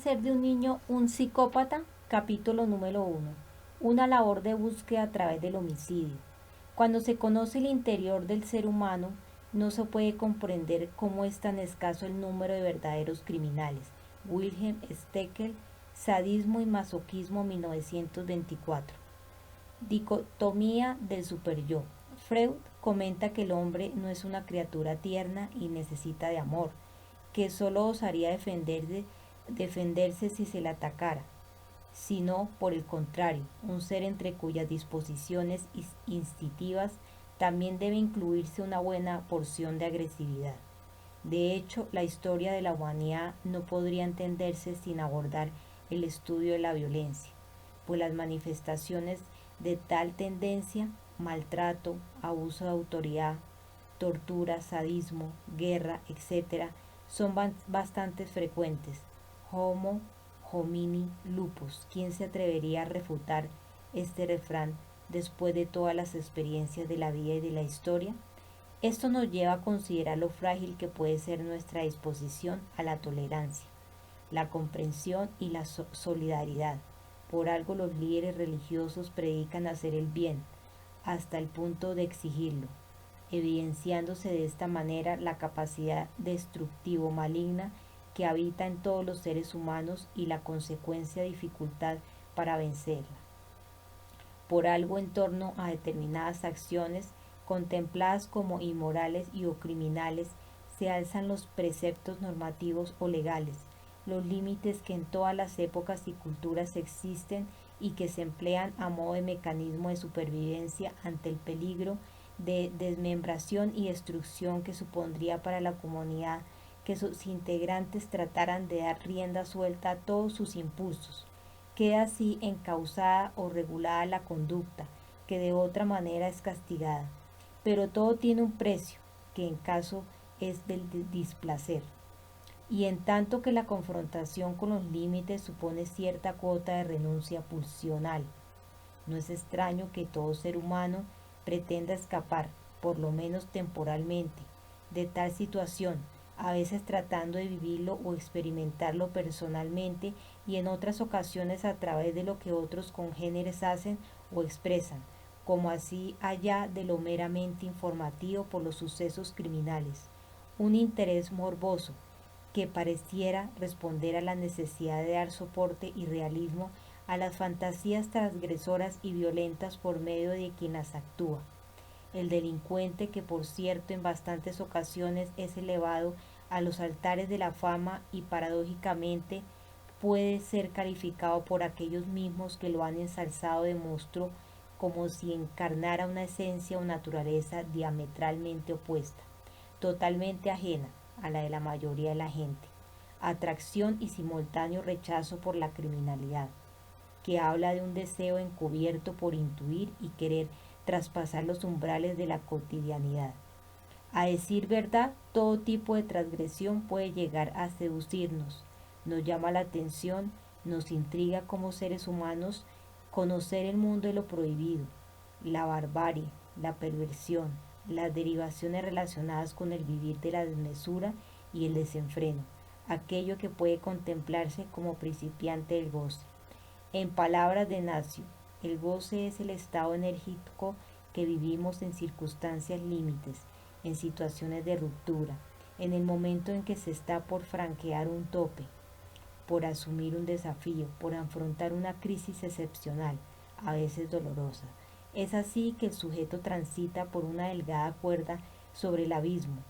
hacer de un niño un psicópata? Capítulo número 1. Una labor de búsqueda a través del homicidio. Cuando se conoce el interior del ser humano, no se puede comprender cómo es tan escaso el número de verdaderos criminales. Wilhelm Steckel, Sadismo y Masoquismo, 1924. Dicotomía del superyo. Freud comenta que el hombre no es una criatura tierna y necesita de amor, que solo osaría defenderse si se le atacara, sino, por el contrario, un ser entre cuyas disposiciones instintivas también debe incluirse una buena porción de agresividad. De hecho, la historia de la humanidad no podría entenderse sin abordar el estudio de la violencia, pues las manifestaciones de tal tendencia, maltrato, abuso de autoridad, tortura, sadismo, guerra, etc., son bastante frecuentes. Homo homini lupus. ¿Quién se atrevería a refutar este refrán después de todas las experiencias de la vida y de la historia? Esto nos lleva a considerar lo frágil que puede ser nuestra disposición a la tolerancia, la comprensión y la solidaridad. Por algo los líderes religiosos predican hacer el bien, hasta el punto de exigirlo, evidenciándose de esta manera la capacidad destructivo maligna que habita en todos los seres humanos y la consecuencia dificultad para vencerla. Por algo en torno a determinadas acciones contempladas como inmorales y o criminales se alzan los preceptos normativos o legales, los límites que en todas las épocas y culturas existen y que se emplean a modo de mecanismo de supervivencia ante el peligro de desmembración y destrucción que supondría para la comunidad que sus integrantes trataran de dar rienda suelta a todos sus impulsos. Queda así encauzada o regulada la conducta, que de otra manera es castigada. Pero todo tiene un precio, que en caso es del displacer. Y en tanto que la confrontación con los límites supone cierta cuota de renuncia pulsional, no es extraño que todo ser humano pretenda escapar, por lo menos temporalmente, de tal situación, a veces tratando de vivirlo o experimentarlo personalmente y en otras ocasiones a través de lo que otros congéneres hacen o expresan, como así allá de lo meramente informativo por los sucesos criminales. Un interés morboso que pareciera responder a la necesidad de dar soporte y realismo a las fantasías transgresoras y violentas por medio de quien las actúa. El delincuente, que por cierto en bastantes ocasiones es elevado a los altares de la fama y paradójicamente puede ser calificado por aquellos mismos que lo han ensalzado de monstruo como si encarnara una esencia o naturaleza diametralmente opuesta, totalmente ajena a la de la mayoría de la gente, atracción y simultáneo rechazo por la criminalidad, que habla de un deseo encubierto por intuir y querer traspasar los umbrales de la cotidianidad. A decir verdad, todo tipo de transgresión puede llegar a seducirnos, nos llama la atención, nos intriga como seres humanos conocer el mundo de lo prohibido, la barbarie, la perversión, las derivaciones relacionadas con el vivir de la desmesura y el desenfreno, aquello que puede contemplarse como principiante del goce. En palabras de Nacio, el goce es el estado enérgico que vivimos en circunstancias límites, en situaciones de ruptura, en el momento en que se está por franquear un tope, por asumir un desafío, por afrontar una crisis excepcional, a veces dolorosa. Es así que el sujeto transita por una delgada cuerda sobre el abismo,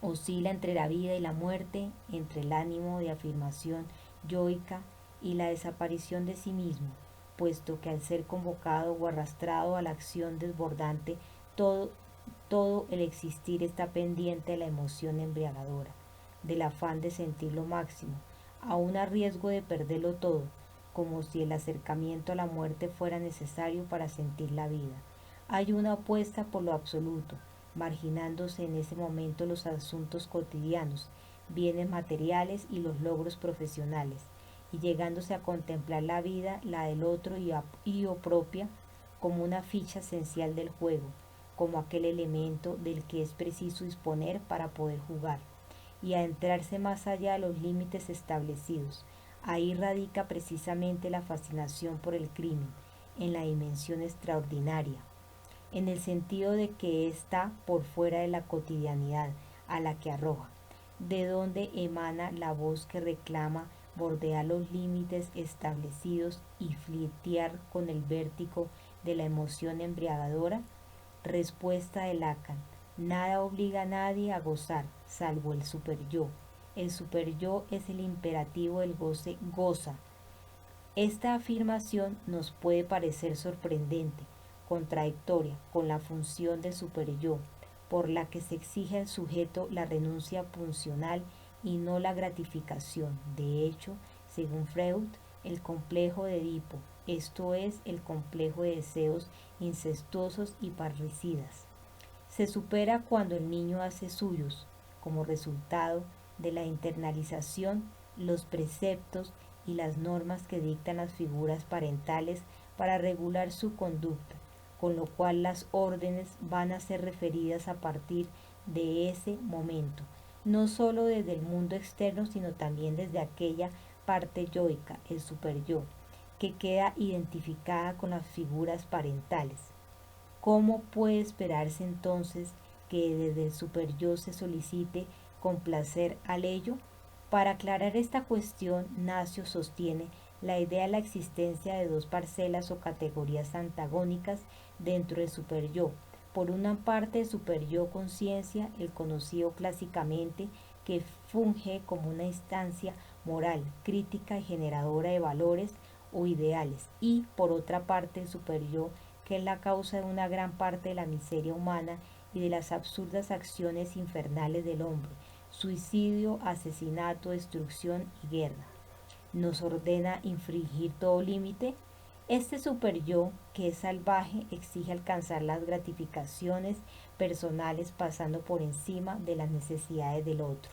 oscila entre la vida y la muerte, entre el ánimo de afirmación yoica y la desaparición de sí mismo, puesto que al ser convocado o arrastrado a la acción desbordante, todo el existir está pendiente de la emoción embriagadora, del afán de sentir lo máximo, aun a riesgo de perderlo todo, como si el acercamiento a la muerte fuera necesario para sentir la vida. Hay una apuesta por lo absoluto, marginándose en ese momento los asuntos cotidianos, bienes materiales y los logros profesionales, y llegándose a contemplar la vida, la del otro y o propia, como una ficha esencial del juego, como aquel elemento del que es preciso disponer para poder jugar, y adentrarse más allá de los límites establecidos, Ahí radica precisamente la fascinación por el crimen, en la dimensión extraordinaria, en el sentido de que está por fuera de la cotidianidad a la que arroja, de donde emana la voz que reclama bordear los límites establecidos y flirtear con el vértigo de la emoción embriagadora. Respuesta de Lacan: nada obliga a nadie a gozar, salvo el superyo. El superyo es el imperativo del goce, goza. Esta afirmación nos puede parecer sorprendente, contradictoria con la función del superyo, por la que se exige al sujeto la renuncia pulsional y no la gratificación. De hecho, según Freud, el complejo de Edipo, esto es, el complejo de deseos incestuosos y parricidas, se supera cuando el niño hace suyos, como resultado de la internalización, los preceptos y las normas que dictan las figuras parentales para regular su conducta, con lo cual las órdenes van a ser referidas a partir de ese momento, no sólo desde el mundo externo, sino también desde aquella parte yoica, el superyo, que queda identificada con las figuras parentales. ¿Cómo puede esperarse entonces que desde el superyo se solicite complacer al ello? Para aclarar esta cuestión, Nacio sostiene la idea de la existencia de dos parcelas o categorías antagónicas dentro del superyo. Por una parte, el superyo conciencia, el conocido clásicamente, que funge como una instancia moral, crítica y generadora de valores o ideales, y por otra parte, el superyo, que es la causa de una gran parte de la miseria humana y de las absurdas acciones infernales del hombre: suicidio, asesinato, destrucción y guerra. Nos ordena infringir todo límite. Este superyo, que es salvaje, exige alcanzar las gratificaciones personales pasando por encima de las necesidades del otro.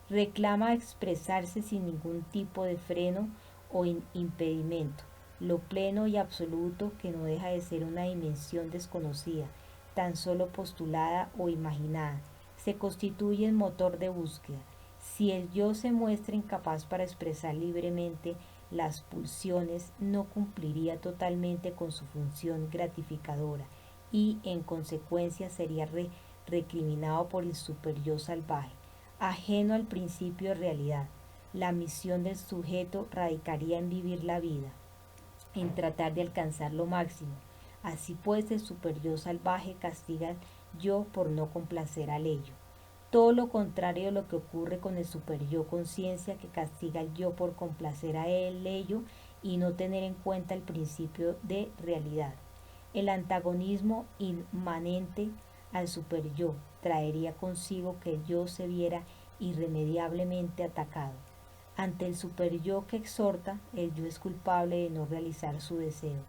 Reclama expresarse sin ningún tipo de freno o impedimento, lo pleno y absoluto, que no deja de ser una dimensión desconocida, tan solo postulada o imaginada, se constituye el motor de búsqueda. Si el yo se muestra incapaz para expresar libremente las pulsiones, no cumpliría totalmente con su función gratificadora y, en consecuencia, sería recriminado por el superyo salvaje, ajeno al principio de realidad. La misión del sujeto radicaría en vivir la vida, en tratar de alcanzar lo máximo. Así pues, el superyo salvaje castiga al yo por no complacer al ello. Todo lo contrario de lo que ocurre con el superyo conciencia, que castiga al yo por complacer a él, ello, y no tener en cuenta el principio de realidad. El antagonismo inmanente al superyo traería consigo que el yo se viera irremediablemente atacado. Ante el superyo que exhorta, el yo es culpable de no realizar su deseo.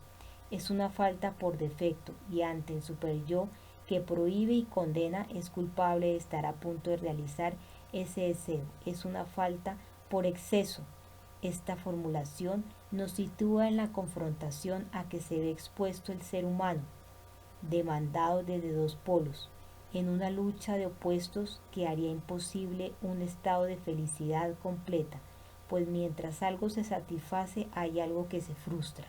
Es una falta por defecto, y ante el superyo que prohíbe y condena, es culpable de estar a punto de realizar ese deseo. Es una falta por exceso. Esta formulación nos sitúa en la confrontación a que se ve expuesto el ser humano, demandado desde dos polos, en una lucha de opuestos que haría imposible un estado de felicidad completa, pues mientras algo se satisface hay algo que se frustra.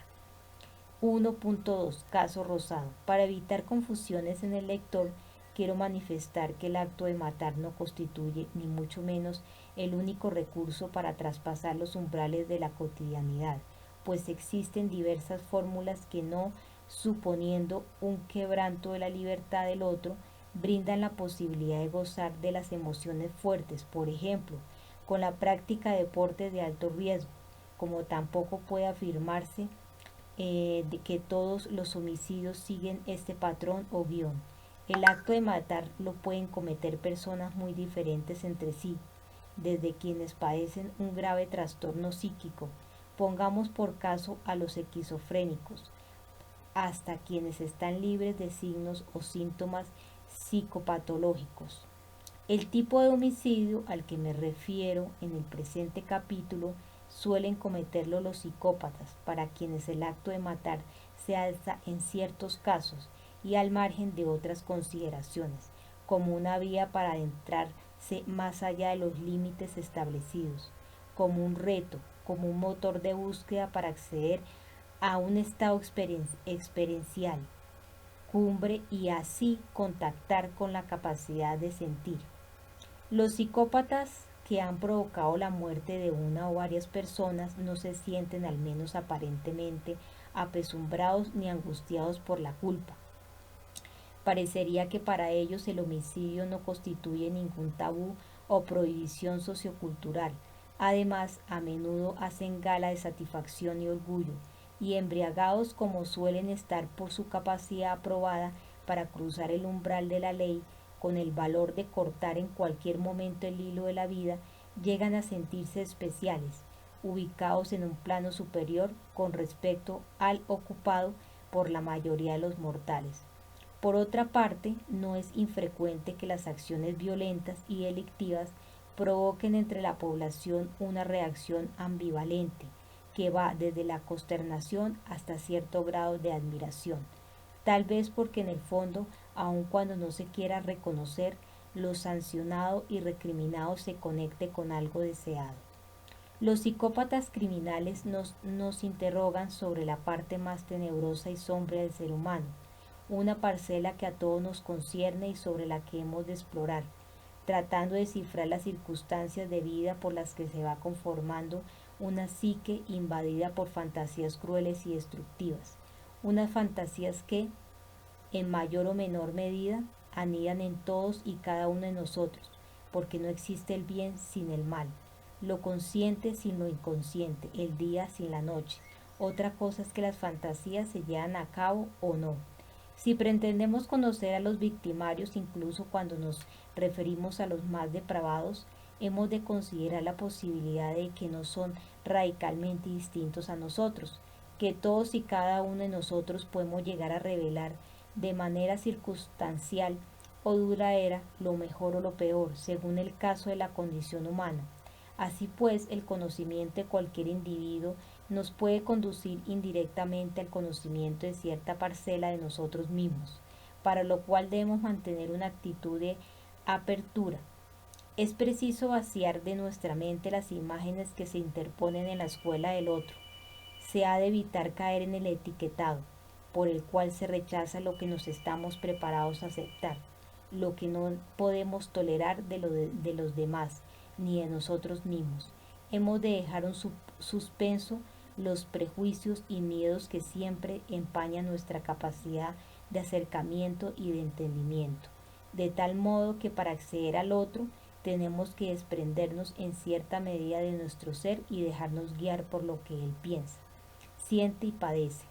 1.2 Caso rosado. Para evitar confusiones en el lector, quiero manifestar que el acto de matar no constituye, ni mucho menos, el único recurso para traspasar los umbrales de la cotidianidad, pues existen diversas fórmulas que, no suponiendo un quebranto de la libertad del otro, brindan la posibilidad de gozar de las emociones fuertes, por ejemplo, con la práctica de deportes de alto riesgo, como tampoco puede afirmarse de que todos los homicidios siguen este patrón o guión. El acto de matar lo pueden cometer personas muy diferentes entre sí, desde quienes padecen un grave trastorno psíquico, pongamos por caso a los esquizofrénicos, hasta quienes están libres de signos o síntomas psicopatológicos. El tipo de homicidio al que me refiero en el presente capítulo suelen cometerlo los psicópatas, para quienes el acto de matar se alza en ciertos casos y al margen de otras consideraciones, como una vía para adentrarse más allá de los límites establecidos, como un reto, como un motor de búsqueda para acceder a un estado experiencial, cumbre y así contactar con la capacidad de sentir. Los psicópatas que han provocado la muerte de una o varias personas no se sienten, al menos aparentemente, apesumbrados ni angustiados por la culpa. Parecería que para ellos el homicidio no constituye ningún tabú o prohibición sociocultural. Además, a menudo hacen gala de satisfacción y orgullo, y embriagados como suelen estar por su capacidad aprobada para cruzar el umbral de la ley, con el valor de cortar en cualquier momento el hilo de la vida, llegan a sentirse especiales, ubicados en un plano superior con respecto al ocupado por la mayoría de los mortales. Por otra parte, no es infrecuente que las acciones violentas y delictivas provoquen entre la población una reacción ambivalente, que va desde la consternación hasta cierto grado de admiración, tal vez porque en el fondo, aun cuando no se quiera reconocer, lo sancionado y recriminado se conecte con algo deseado. Los psicópatas criminales nos interrogan sobre la parte más tenebrosa y sombría del ser humano, una parcela que a todos nos concierne y sobre la que hemos de explorar, tratando de descifrar las circunstancias de vida por las que se va conformando una psique invadida por fantasías crueles y destructivas, unas fantasías que, en mayor o menor medida, anidan en todos y cada uno de nosotros, porque no existe el bien sin el mal, lo consciente sin lo inconsciente, el día sin la noche. Otra cosa es que las fantasías se llevan a cabo o no. Si pretendemos conocer a los victimarios, incluso cuando nos referimos a los más depravados, hemos de considerar la posibilidad de que no son radicalmente distintos a nosotros, que todos y cada uno de nosotros podemos llegar a revelar de manera circunstancial o duradera lo mejor o lo peor, según el caso de la condición humana. Así pues, el conocimiento de cualquier individuo nos puede conducir indirectamente al conocimiento de cierta parcela de nosotros mismos, para lo cual debemos mantener una actitud de apertura. Es preciso vaciar de nuestra mente las imágenes que se interponen en la escuela del otro. Se ha de evitar caer en el etiquetado, por el cual se rechaza lo que nos estamos preparados a aceptar, lo que no podemos tolerar de los demás, ni de nosotros mismos. Hemos de dejar un suspenso los prejuicios y miedos que siempre empañan nuestra capacidad de acercamiento y de entendimiento, de tal modo que para acceder al otro tenemos que desprendernos en cierta medida de nuestro ser y dejarnos guiar por lo que él piensa, siente y padece.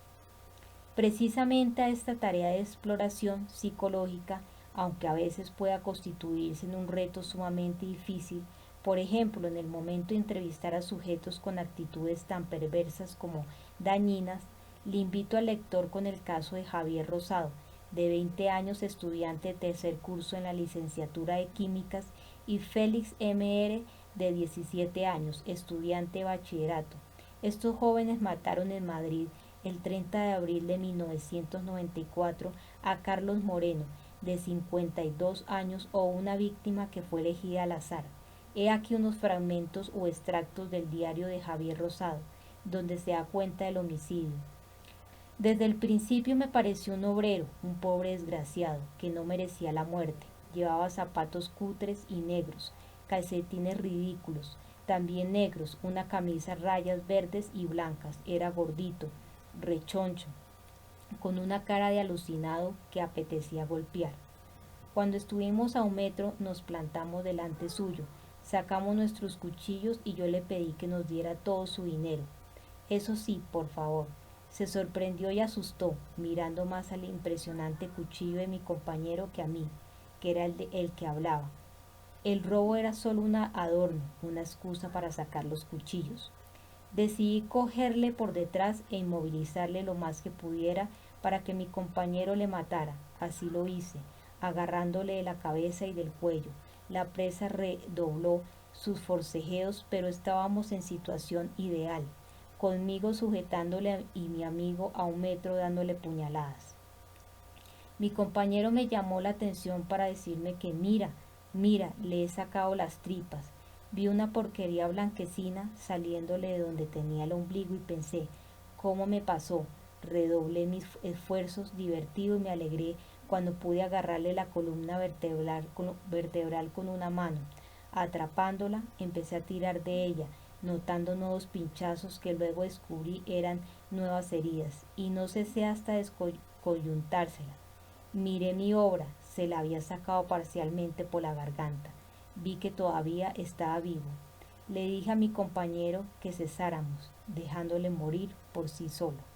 Precisamente a esta tarea de exploración psicológica, aunque a veces pueda constituirse en un reto sumamente difícil, por ejemplo, en el momento de entrevistar a sujetos con actitudes tan perversas como dañinas, le invito al lector con el caso de Javier Rosado, de 20 años, estudiante de tercer curso en la licenciatura de Químicas, y Félix M.R., de 17 años, estudiante de bachillerato. Estos jóvenes mataron en Madrid el 30 de abril de 1994 a Carlos Moreno, de 52 años, o una víctima que fue elegida al azar. He aquí unos fragmentos o extractos del diario de Javier Rosado, donde se da cuenta del homicidio. Desde el principio me pareció un obrero, un pobre desgraciado, que no merecía la muerte. Llevaba zapatos cutres y negros, calcetines ridículos, también negros, una camisa a rayas verdes y blancas. Era gordito, rechoncho, con una cara de alucinado que apetecía golpear. Cuando estuvimos a un metro nos plantamos delante suyo, sacamos nuestros cuchillos y yo le pedí que nos diera todo su dinero. Eso sí, por favor. Se sorprendió y asustó, mirando más al impresionante cuchillo de mi compañero que a mí, que era el que hablaba. El robo era solo un adorno, una excusa para sacar los cuchillos. Decidí cogerle por detrás e inmovilizarle lo más que pudiera para que mi compañero le matara. Así lo hice, agarrándole de la cabeza y del cuello. La presa redobló sus forcejeos, pero estábamos en situación ideal, conmigo sujetándole y mi amigo a un metro dándole puñaladas. Mi compañero me llamó la atención para decirme que mira, le he sacado las tripas. Vi una porquería blanquecina saliéndole de donde tenía el ombligo y pensé, ¿cómo me pasó? Redoblé mis esfuerzos, divertido, y me alegré cuando pude agarrarle la columna vertebral con una mano. Atrapándola, empecé a tirar de ella, notando nuevos pinchazos que luego descubrí eran nuevas heridas, y no cesé hasta descoyuntársela. Miré mi obra, se la había sacado parcialmente por la garganta. Vi que todavía estaba vivo. Le dije a mi compañero que cesáramos, dejándole morir por sí solo.